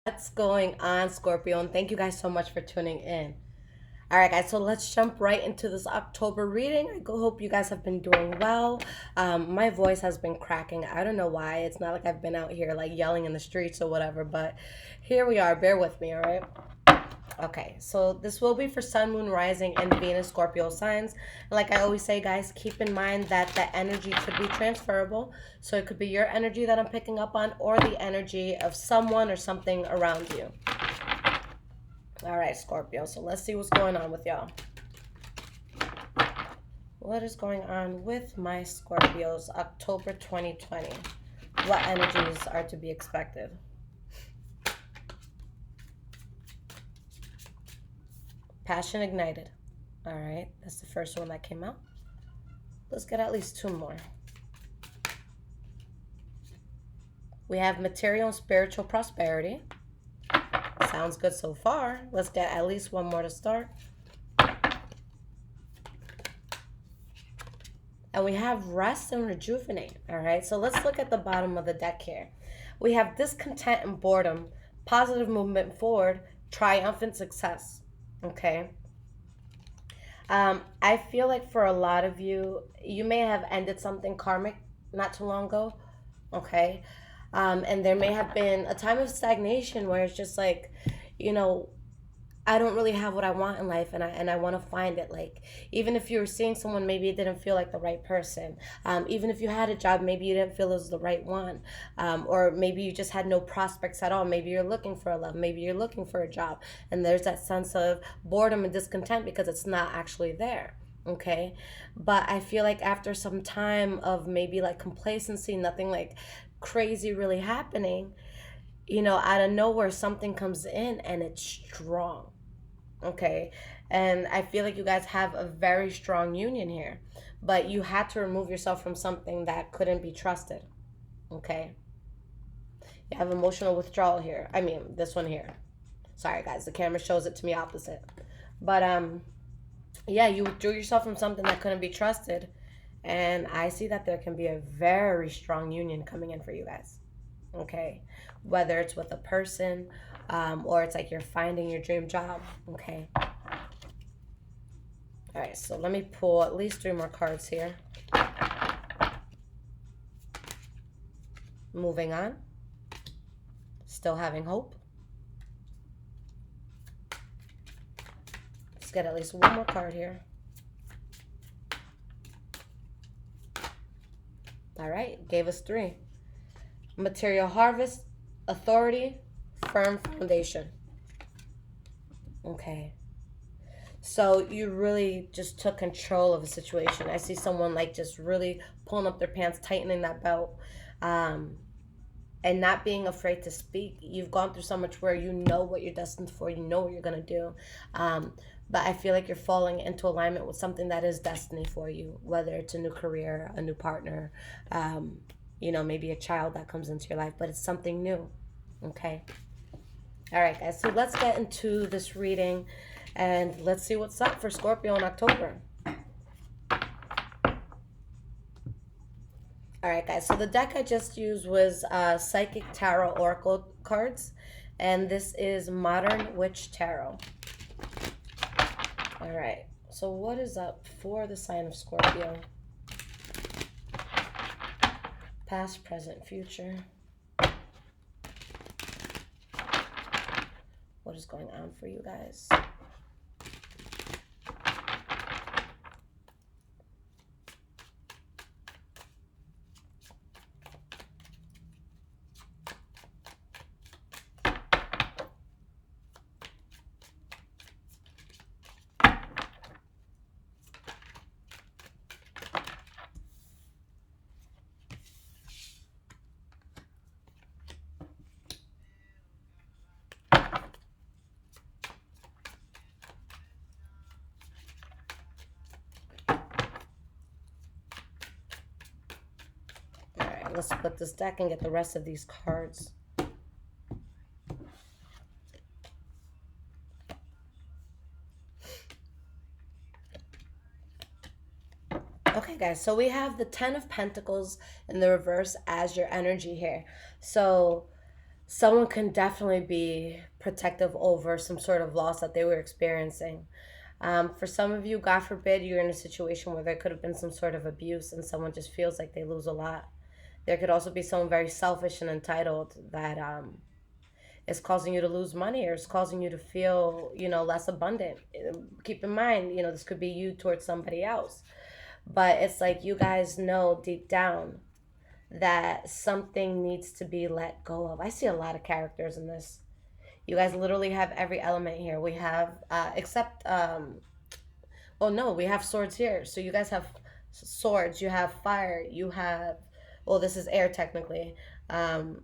What's going on, Scorpio? And thank you guys so much for tuning in. All right, guys, so let's jump right into this October reading. Hope you guys have been doing well. My voice has been cracking. I don't know why. It's not like I've been out here like yelling in the streets or whatever, but here we are. Bear with me, all right? Okay, so this will be for Sun, Moon, Rising, and Venus Scorpio signs. Like I always say, guys, keep in mind that the energy could be transferable. So it could be your energy that I'm picking up on, or the energy of someone or something around you. All right, Scorpio, so let's see what's going on with y'all. What is going on with my Scorpios October 2020? What energies are to be expected? Passion ignited. All right, that's the first one that came out. Let's get at least two more. We have material and spiritual prosperity. Sounds good so far. Let's get at least one more to start. And we have rest and rejuvenate. All right, so let's look at the bottom of the deck here. We have discontent and boredom, positive movement forward, triumphant success. Okay. I feel like for a lot of you, you may have ended something karmic not too long ago. Okay. And there may have been a time of stagnation where it's just like, you know, I don't really have what I want in life, and I want to find it. Like, even if you were seeing someone, maybe it didn't feel like the right person. Even if you had a job, maybe you didn't feel it was the right one. Or maybe you just had no prospects at all. Maybe you're looking for a love. Maybe you're looking for a job. And there's that sense of boredom and discontent because it's not actually there. Okay. But I feel like after some time of maybe like complacency, nothing like crazy really happening, out of nowhere, something comes in and it's strong. Okay. And I feel like you guys have a very strong union here, but you had to remove yourself from something that couldn't be trusted. Okay. You have emotional withdrawal here. I mean, this one here. Sorry, guys. The camera shows it to me opposite. But, yeah, you withdrew yourself from something that couldn't be trusted. And I see that there can be a very strong union coming in for you guys. Okay. Whether it's with a person, or it's like you're finding your dream job. Okay. All right, so let me pull at least three more cards here. Moving on. Still having hope. Let's get at least one more card here. All right, gave us three. Material harvest, authority, firm foundation. Okay. So you really just took control of a situation. I see someone like just really pulling up their pants, tightening that belt, and not being afraid to speak. You've gone through so much where you know what you're destined for, you know what you're going to do. But I feel like you're falling into alignment with something that is destiny for you, whether it's a new career, a new partner, maybe a child that comes into your life, but it's something new. Okay. All right, guys. So let's get into this reading and let's see what's up for Scorpio in October. All right, guys. So the deck I just used was Psychic Tarot Oracle cards, and this is Modern Witch Tarot. All right. So what is up for the sign of Scorpio? Past, present, future. What is going on for you guys? Let's split this deck and get the rest of these cards. Okay, guys, so we have the Ten of Pentacles in the reverse as your energy here. So someone can definitely be protective over some sort of loss that they were experiencing. For some of you, God forbid, you're in a situation where there could have been some sort of abuse and someone just feels like they lose a lot. There could also be someone very selfish and entitled that is causing you to lose money, or is causing you to feel, less abundant. Keep in mind, this could be you towards somebody else. But it's like you guys know deep down that something needs to be let go of. I see a lot of characters in this. You guys literally have every element here. We have, except, oh no, we have swords here. So you guys have swords, you have fire, you have, well, this is air technically.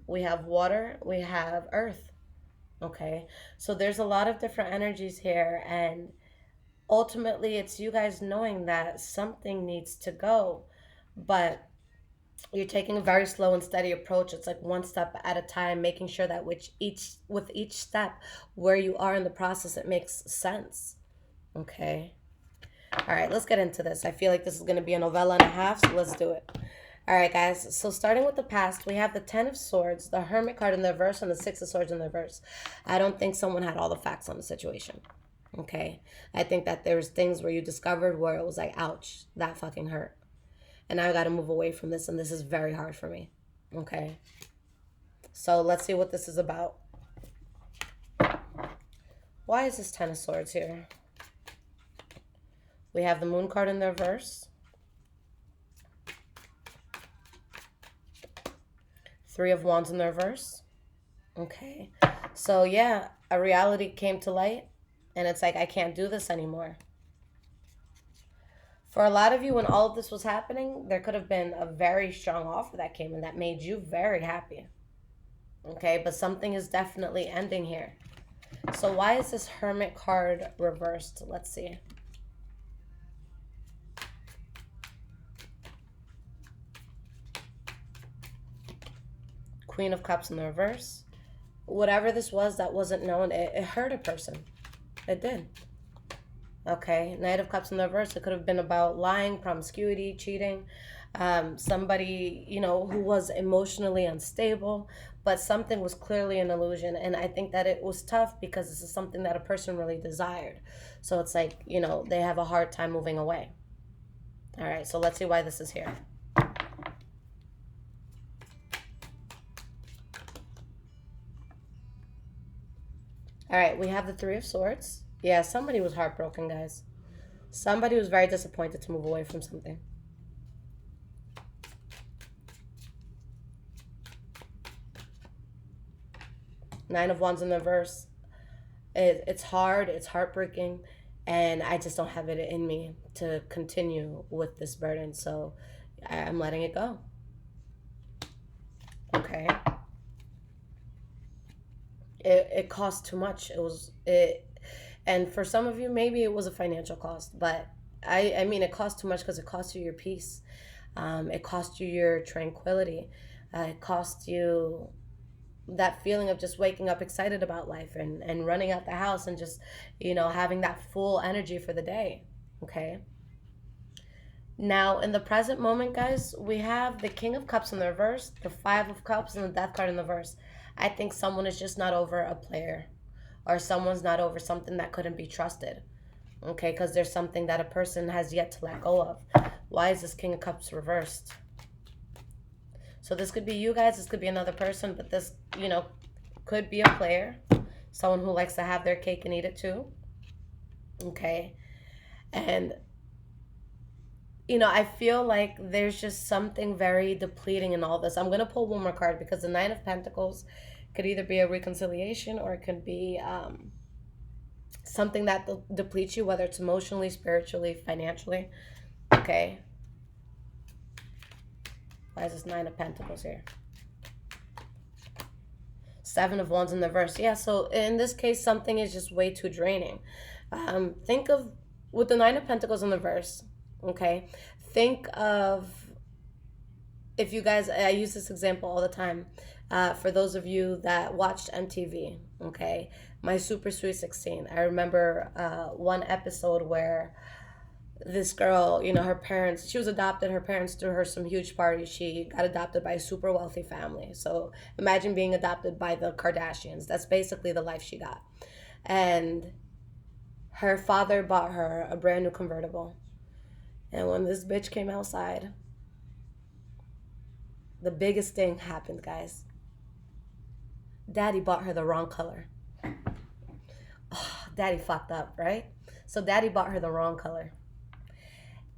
We have water, we have earth. Okay. So there's a lot of different energies here. And ultimately, it's you guys knowing that something needs to go. But you're taking a very slow and steady approach. It's like one step at a time, making sure that with each step where you are in the process, it makes sense. Okay. All right, let's get into this. I feel like this is going to be a novella and a half, so let's do it. All right, guys. So starting with the past, we have the Ten of Swords, the Hermit card in the reverse, and the Six of Swords in the reverse. I don't think someone had all the facts on the situation. Okay. I think that there's things where you discovered where it was like, ouch, that fucking hurt. And I got to move away from this, and this is very hard for me. Okay. So let's see what this is about. Why is this Ten of Swords here? We have the Moon card in the reverse. Three of Wands in the reverse. Okay. So yeah, a reality came to light, and it's like, I can't do this anymore. For a lot of you, when all of this was happening, there could have been a very strong offer that came in that made you very happy. Okay, but something is definitely ending here. So why is this Hermit card reversed? Let's see. Queen of Cups in the reverse. Whatever this was that wasn't known, it hurt a person. It did. Okay, Knight of Cups in the reverse. It could have been about lying, promiscuity, cheating. Somebody, who was emotionally unstable, but something was clearly an illusion. And I think that it was tough because this is something that a person really desired. So it's like, they have a hard time moving away. All right, so let's see why this is here. All right, we have the Three of Swords. Yeah, somebody was heartbroken, guys. Somebody was very disappointed to move away from something. Nine of Wands in the reverse. It's hard, it's heartbreaking, and I just don't have it in me to continue with this burden, so I'm letting it go. Okay. It cost too much. And for some of you, maybe it was a financial cost, but I mean, it cost too much because it cost you your peace. It cost you your tranquility. It cost you that feeling of just waking up excited about life and running out the house and just, having that full energy for the day. Okay. Now, in the present moment, guys, we have the King of Cups in the reverse, the Five of Cups, and the Death card in the reverse. I think someone is just not over a player, or someone's not over something that couldn't be trusted. Okay, because there's something that a person has yet to let go of. Why is this King of Cups reversed? So this could be you guys, this could be another person, but this, could be a player, someone who likes to have their cake and eat it too. Okay, and I feel like there's just something very depleting in all this. I'm going to pull one more card because the Nine of Pentacles could either be a reconciliation, or it could be something that depletes you, whether it's emotionally, spiritually, financially. Okay. Why is this Nine of Pentacles here? Seven of Wands in the reverse. Yeah, so in this case, something is just way too draining. Think of, with the Nine of Pentacles in the reverse, okay, think of, if you guys, I use this example all the time, for those of you that watched MTV, okay, My Super Sweet 16. I remember one episode where This girl, you know, her parents, she was adopted. Her parents threw her some huge party. She got adopted by a super wealthy family. So imagine being adopted by the Kardashians. That's basically the life she got. And her father bought her a brand new convertible. And when this bitch came outside, the biggest thing happened, guys. Daddy bought her the wrong color. Oh, Daddy fucked up, right? So Daddy bought her the wrong color.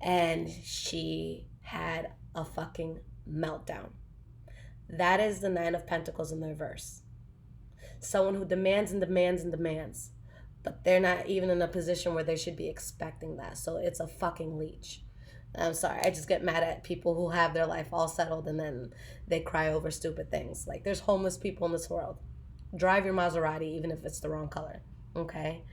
And she had a fucking meltdown. That is the Nine of Pentacles in the reverse. Someone who demands and demands and demands, but they're not even in a position where they should be expecting that. So it's a fucking leech. I'm sorry, I just get mad at people who have their life all settled and then they cry over stupid things. Like, there's homeless people in this world. Drive your Maserati even if it's the wrong color, okay?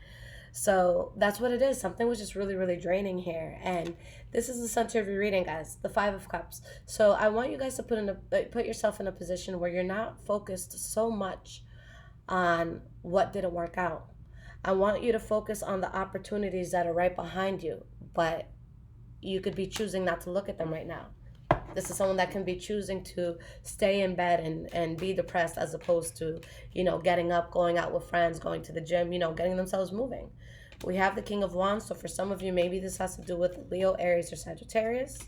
So that's what it is. Something was just really, really draining here. And this is the center of your reading, guys, the Five of Cups. So I want you guys to put yourself in a position where you're not focused so much on what didn't work out. I want you to focus on the opportunities that are right behind you, but you could be choosing not to look at them right now. This is someone that can be choosing to stay in bed and be depressed as opposed to, you know, getting up, going out with friends, going to the gym, you know, getting themselves moving. We have the King of Wands. So for some of you, maybe this has to do with Leo, Aries, or Sagittarius.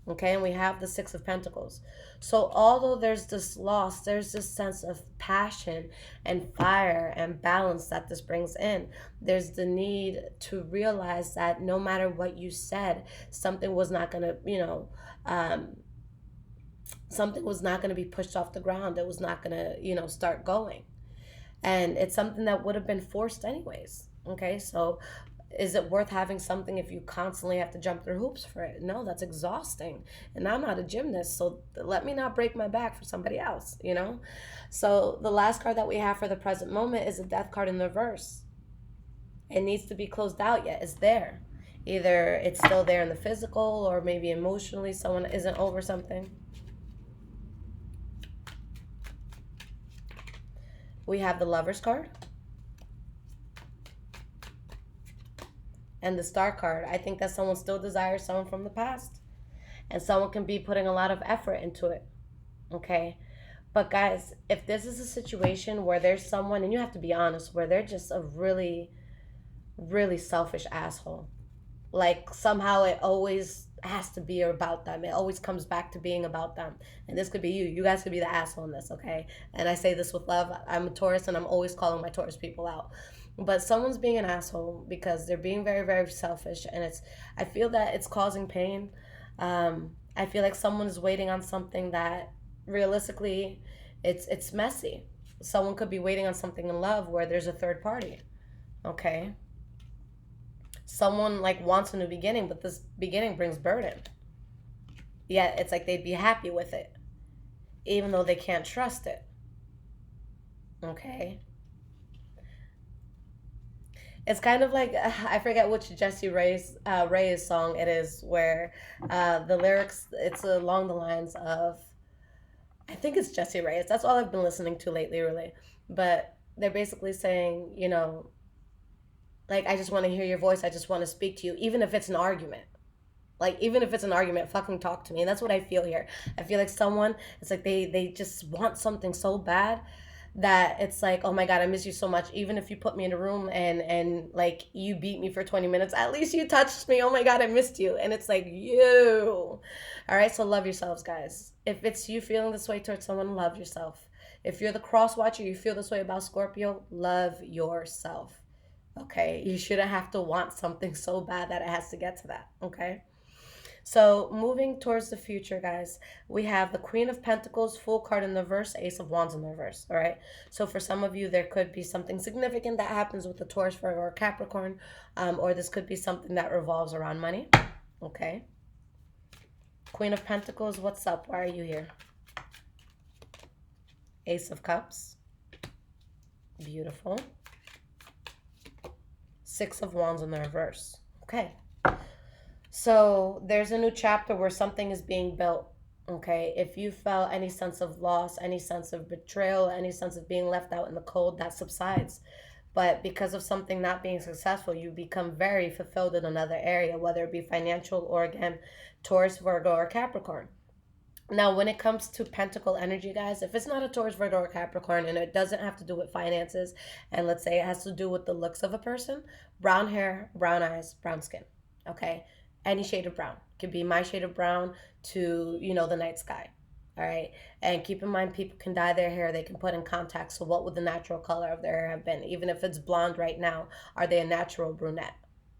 Okay, and we have the Six of Pentacles. So although there's this loss, there's this sense of passion and fire and balance that this brings in. There's the need to realize that no matter what you said, something was not going to, something was not going to be pushed off the ground. It was not going to, start going. And it's something that would have been forced anyways. Okay, so is it worth having something if you constantly have to jump through hoops for it? No, that's exhausting. And I'm not a gymnast, so let me not break my back for somebody else, So the last card that we have for the present moment is a Death card in the reverse. It needs to be closed out yet. It's there. Either it's still there in the physical or maybe emotionally someone isn't over something. We have the Lovers card. And the Star card. I think that someone still desires someone from the past. And someone can be putting a lot of effort into it. Okay? But guys, if this is a situation where there's someone, and you have to be honest, where they're just a really, really selfish asshole. Like somehow it always has to be about them. It always comes back to being about them. And this could be you. You guys could be the asshole in this, okay? And I say this with love. I'm a Taurus and I'm always calling my Taurus people out. But someone's being an asshole because they're being very, very selfish, and I feel that it's causing pain. I feel like someone is waiting on something that realistically it's messy. Someone could be waiting on something in love where there's a third party. Okay? Someone wants a new beginning, but this beginning brings burden. Yet it's like they'd be happy with it, even though they can't trust it. Okay? It's kind of like, I forget which Jessie Rey's song it is, where the lyrics, it's along the lines of, I think it's Jessie Rey's. That's all I've been listening to lately, really. But they're basically saying, I just want to hear your voice. I just want to speak to you, even if it's an argument. Even if it's an argument, fucking talk to me. And that's what I feel here. I feel like someone, it's like they just want something so bad that it's like, oh my God, I miss you so much. Even if you put me in a room and you beat me for 20 minutes, at least you touched me. Oh my God, I missed you. And it's like, you. All right, so love yourselves, guys. If it's you feeling this way towards someone, love yourself. If you're the cross watcher, you feel this way about Scorpio, love yourself. Okay, you shouldn't have to want something so bad that it has to get to that. Okay. So moving towards the future, guys, we have the Queen of Pentacles, full card in the reverse, Ace of Wands in the reverse, all right? So for some of you, there could be something significant that happens with the Taurus, Virgo, or Capricorn, or this could be something that revolves around money, okay? Queen of Pentacles, what's up? Why are you here? Ace of Cups, beautiful. Six of Wands in the reverse, okay? So there's a new chapter where something is being built, okay? If you felt any sense of loss, any sense of betrayal, any sense of being left out in the cold, that subsides. But because of something not being successful, you become very fulfilled in another area, whether it be financial or, again, Taurus, Virgo, or Capricorn. Now, when it comes to Pentacle energy, guys, if it's not a Taurus, Virgo, or Capricorn, and it doesn't have to do with finances, and let's say it has to do with the looks of a person, brown hair, brown eyes, brown skin, okay? Any shade of brown. Could be my shade of brown to, the night sky, all right? And keep in mind, people can dye their hair. They can put in contacts. So what would the natural color of their hair have been? Even if it's blonde right now, are they a natural brunette,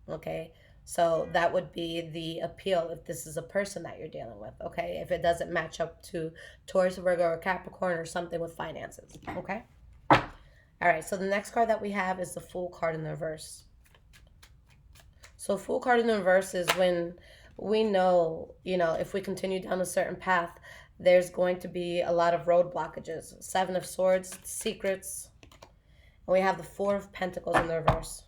okay? So that would be the appeal if this is a person that you're dealing with, okay? If it doesn't match up to Taurus, Virgo, or Capricorn, or something with finances, okay? All right, so the next card that we have is the Fool card in the reverse. So Fool card in the reverse is when we know, if we continue down a certain path, there's going to be a lot of road blockages. Seven of Swords, secrets. And we have the Four of Pentacles in the reverse.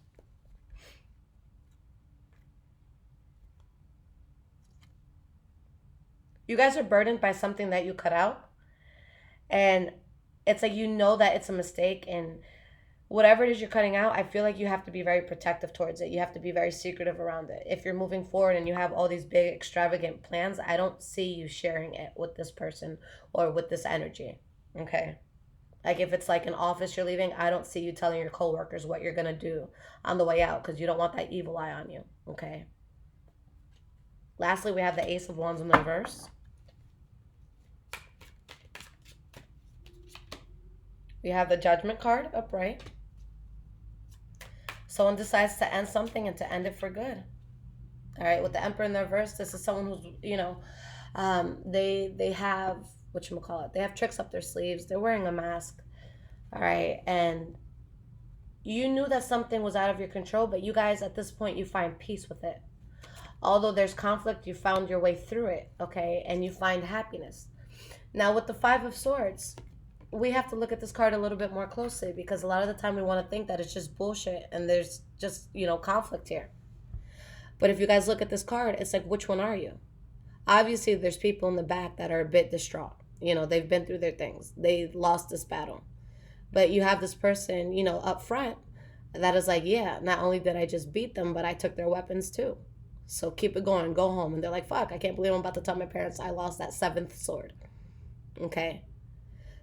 You guys are burdened by something that you cut out. And it's like that it's a mistake. And whatever it is you're cutting out, I feel like you have to be very protective towards it. You have to be very secretive around it. If you're moving forward and you have all these big, extravagant plans, I don't see you sharing it with this person or with this energy, okay? Like if it's like an office you're leaving, I don't see you telling your coworkers what you're going to do on the way out because you don't want that evil eye on you, okay? Lastly, we have the Ace of Wands in the reverse. We have the Judgment card upright. Someone decides to end something and to end it for good. All right, with the Emperor in the reverse, this is someone who's, they have, they have tricks up their sleeves. They're wearing a mask. All right, and you knew that something was out of your control, but you guys, at this point, you find peace with it. Although there's conflict, you found your way through it, okay? And you find happiness. Now, with the Five of Swords, we have to look at this card a little bit more closely because a lot of the time we want to think that it's just bullshit and there's just, conflict here. But if you guys look at this card, it's like, which one are you? Obviously, there's people in the back that are a bit distraught. They've been through their things. They lost this battle. But you have this person, up front that is like, yeah, not only did I just beat them, but I took their weapons too. So keep it going, go home. And they're like, fuck, I can't believe I'm about to tell my parents I lost that seventh sword. Okay?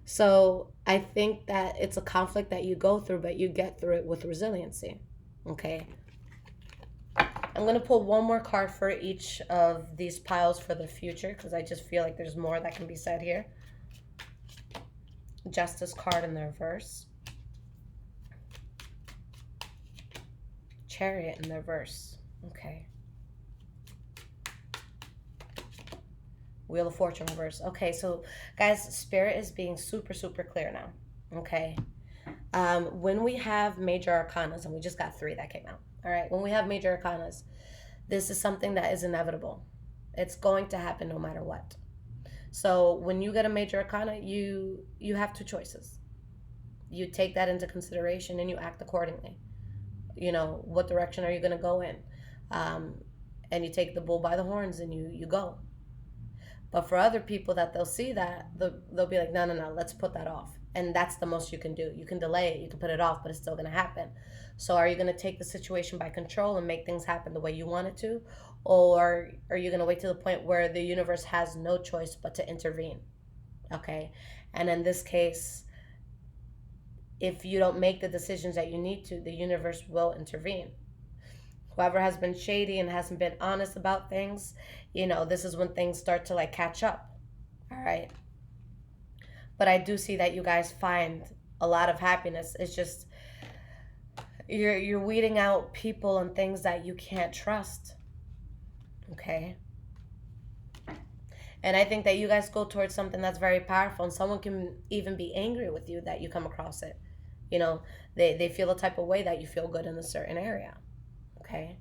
So I think that it's a conflict that you go through, but you get through it with resiliency. Okay? I'm going to pull one more card for each of these piles for the future because I just feel like there's more that can be said here. Justice card in the reverse. Chariot in the reverse. Okay. Wheel of Fortune reverse. Okay, so guys, Spirit is being super, super clear now. Okay. When we have major arcanas, and we just got 3 that came out. All right. When we have major arcanas, this is something that is inevitable. It's going to happen no matter what. So when you get a major arcana, you have 2 choices. You take that into consideration and you act accordingly. What direction are you going to go in? And you take the bull by the horns and you go. But for other people that they'll see that, they'll be like, no, let's put that off. And that's the most you can do. You can delay it, you can put it off, but it's still going to happen. So are you going to take the situation by control and make things happen the way you want it to? Or are you going to wait to the point where the universe has no choice but to intervene? Okay? And in this case, if you don't make the decisions that you need to, the universe will intervene. Whoever has been shady and hasn't been honest about things, this is when things start to catch up. All right. But I do see that you guys find a lot of happiness. It's just you're weeding out people and things that you can't trust. Okay. And I think that you guys go towards something that's very powerful, and someone can even be angry with you that you come across it. They feel a type of way that you feel good in a certain area. Okay.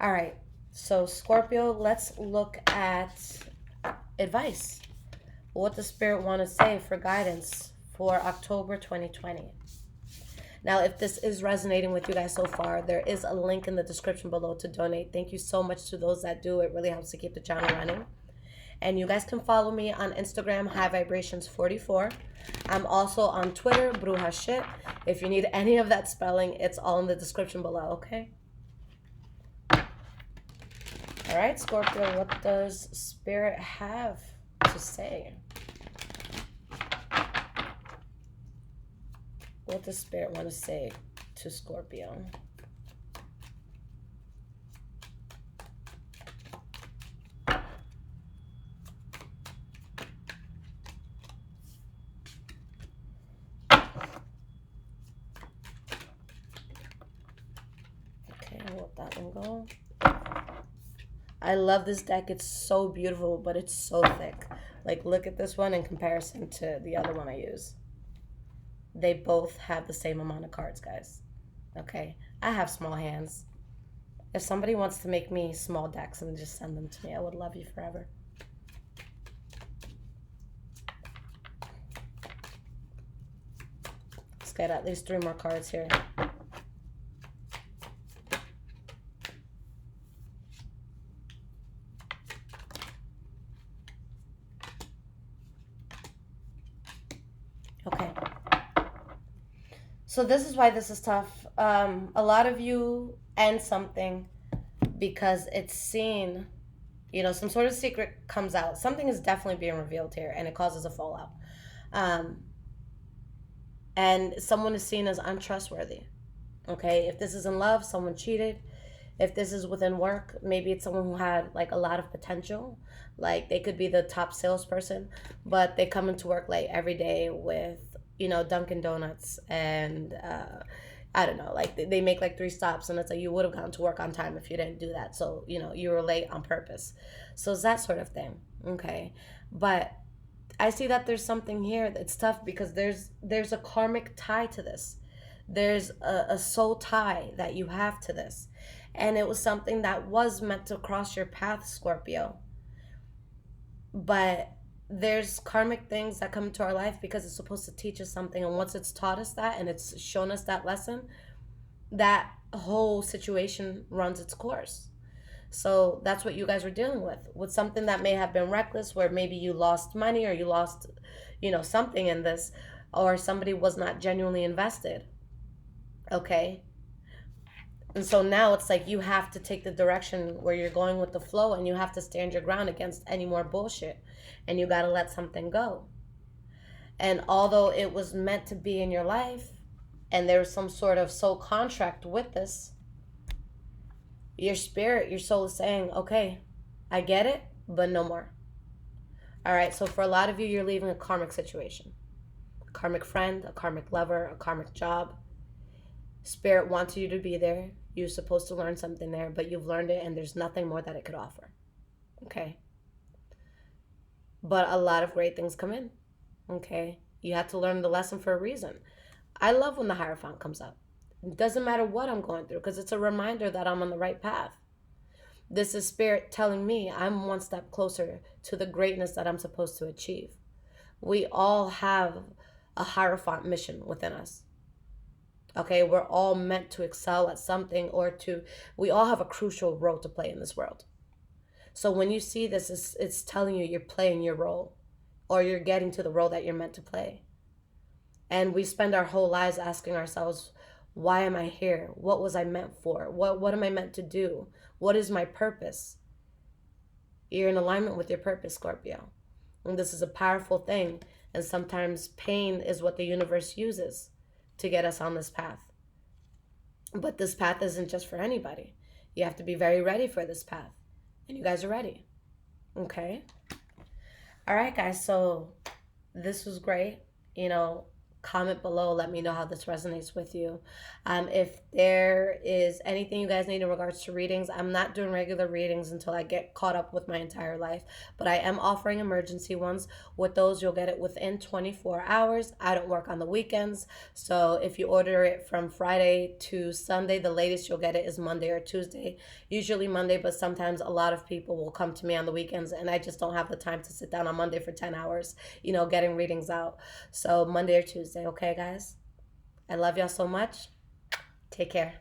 All right. So Scorpio, let's look at advice. What does Spirit want to say for guidance for October 2020? Now, if this is resonating with you guys so far, there is a link in the description below to donate. Thank you so much to those that do. It really helps to keep the channel running. And you guys can follow me on Instagram, High Vibrations 44. I'm also on Twitter, Bruja Shit. If you need any of that spelling, it's all in the description below, okay? All right, Scorpio, what does Spirit have to say? What does Spirit want to say to Scorpio? Okay, I'll let that one go. I love this deck. It's so beautiful, but it's so thick. Like, look at this one in comparison to the other one I use. They both have the same amount of cards, guys. Okay? I have small hands. If somebody wants to make me small decks and just send them to me, I would love you forever. Let's get at least 3 more cards here. Okay. So this is why this is tough. A lot of you end something because it's seen, some sort of secret comes out. Something is definitely being revealed here, and it causes a fallout. And someone is seen as untrustworthy. Okay, if this is in love, someone cheated. If this is within work, maybe it's someone who had like a lot of potential. Like they could be the top salesperson, but they come into work late every day with, Dunkin' Donuts and I don't know, like they make like 3 stops, and it's like you would have gone to work on time if you didn't do that. So, you were late on purpose. So it's that sort of thing. Okay. But I see that there's something here that's tough because there's a karmic tie to this. There's a soul tie that you have to this. And it was something that was meant to cross your path, Scorpio. But there's karmic things that come into our life because it's supposed to teach us something. And once it's taught us that and it's shown us that lesson, that whole situation runs its course. So that's what you guys were dealing with something that may have been reckless, where maybe you lost money or you lost, something in this, or somebody was not genuinely invested. Okay. And so now it's like you have to take the direction where you're going with the flow, and you have to stand your ground against any more bullshit, and you got to let something go. And although it was meant to be in your life and there's some sort of soul contract with this, your spirit, your soul is saying, okay, I get it, but no more. All right, so for a lot of you, you're leaving a karmic situation. A karmic friend, a karmic lover, a karmic job. Spirit wants you to be there. You're supposed to learn something there, but you've learned it and there's nothing more that it could offer. Okay? But a lot of great things come in. Okay? You have to learn the lesson for a reason. I love when the Hierophant comes up. It doesn't matter what I'm going through, because it's a reminder that I'm on the right path. This is Spirit telling me I'm one step closer to the greatness that I'm supposed to achieve. We all have a Hierophant mission within us. Okay, we're all meant to excel at something, we all have a crucial role to play in this world. So when you see this, it's telling you you're playing your role, or you're getting to the role that you're meant to play. And we spend our whole lives asking ourselves, why am I here? What was I meant for? What am I meant to do? What is my purpose? You're in alignment with your purpose, Scorpio. And this is a powerful thing. And sometimes pain is what the universe uses to get us on this path. But this path isn't just for anybody. You have to be very ready for this path. And you guys are ready. Okay? All right, guys. So this was great. Comment below. Let me know how this resonates with you. If there is anything you guys need in regards to readings, I'm not doing regular readings until I get caught up with my entire life, but I am offering emergency ones. With those, you'll get it within 24 hours. I don't work on the weekends, so if you order it from Friday to Sunday, the latest you'll get it is Monday or Tuesday. Usually Monday, but sometimes a lot of people will come to me on the weekends, and I just don't have the time to sit down on Monday for 10 hours, getting readings out. So Monday or Tuesday. Okay, guys? I love y'all so much. Take care.